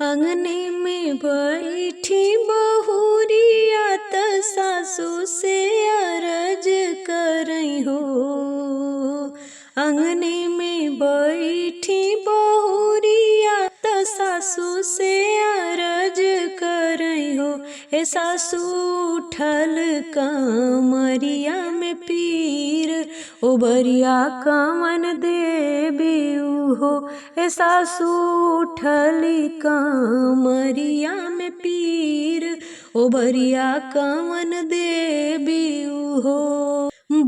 अंगने में बैठी बहुरिया त सासू से अरज करई हो। अंगने में बैठी बहुरिया त सासू से अरज करई हो। ए सासू उठल कमरिया में पीर ओबरिया कमन देबी हो। ए सासू उठली कमरिया में पीर ओबरिया कमन देबी हो।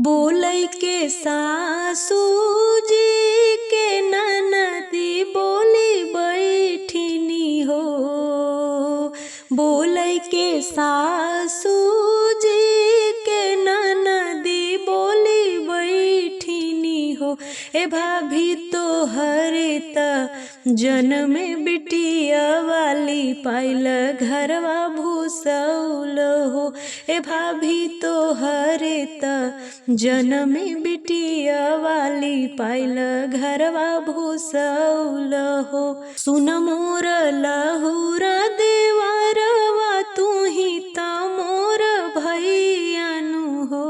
बोलै के सासू जी के ननदी बोली बैठिनी हो। बोलै के सासू जी के ननदी बोली बैठिनी हो। ए भाभी तोहरे त जन्म बिटिया वाली पाइल घरवा भूसौल हो। ए भाभी तोहरे त जन्म बिटिया वाली पाइल घरवा भूसौल हो। सुन मोर लहुरा देवरवा तू ही त मोर भैयानु हो।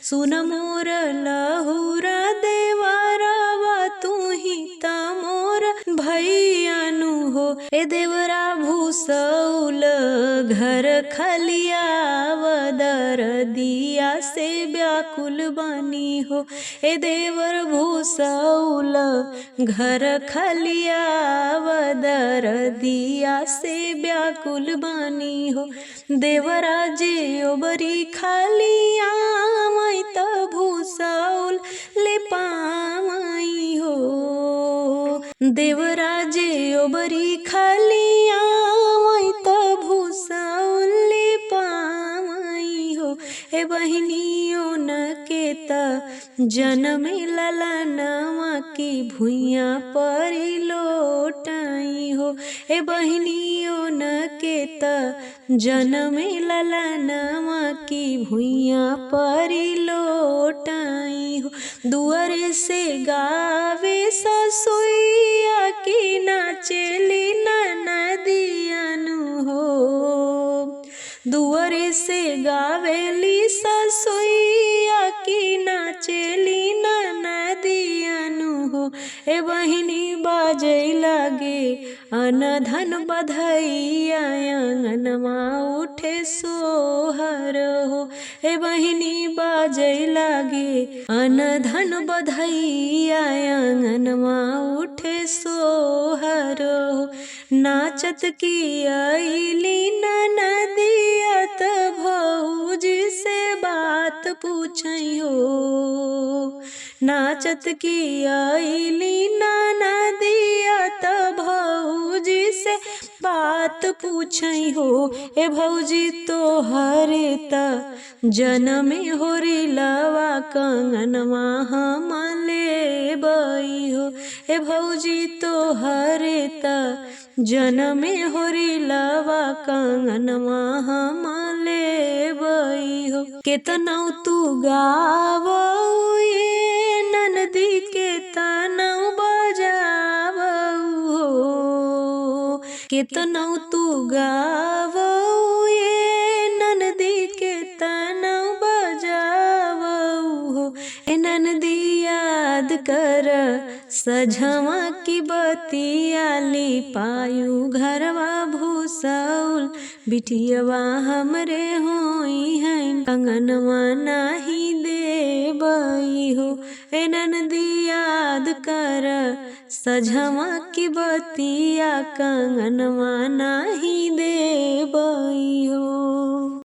सुन मोर लहुरा देवरवा तू ही त मोर भैयानु हो। ए देवरा भूसौल घर खलिया वदर दिया से व्याकुल बनी हो। ए देवर भूसौल घर खलिया वदर दिया से व्याकुल बनी हो। देवरा जे ओबरी खलिया मई त भूसौल ले पावई हो। देवरा जे ओबरी खलिया मई त भूसौल ले पावई हो। ए बहिनियों न के त जन्म ललनवा की भुइया परी लोटाई हो। ए बहिनियों न के त जन्म ललनवा की भुइया परी लोटाई हो। दुआरे से गावे ससुइया की नाचेली ननदियानु हो। दुआरे से गावेली ससुइया की नाचेली ननदियानु हो। ए बहिनी बाजै लागे अनधन बधैया आंगनमा उठे सोहर हो। ए बहिनी बाजै लागे अनधन बधैया आंगनमा उठे सोहर हो। नाचत की आईली ननदिया त भौजी से बात पूछई हो। नाचत की आईली ननदिया त भौजी से बात पूछई हो। ए भौजी तोहरे त जन्म होरी लवा कंगनवा हम लेबई हो। ए भौजी तोहरे त जन्म होरी लवा कंगनवा हम लेबई हो। केतनौ तू गावो ये ननदी केतनौ बजावो हो। केतनौ तू गावो ये ननदी केतनौ बजावो हो। ए ननदी याद कर सझवा की बतियाली पायु घरवा भूसौल बिटियवा हमरे होई है कंगनवा नाही देबई हो। ए ननदी याद कर सझवा की बतिया कंगनवा नाही देबई हो।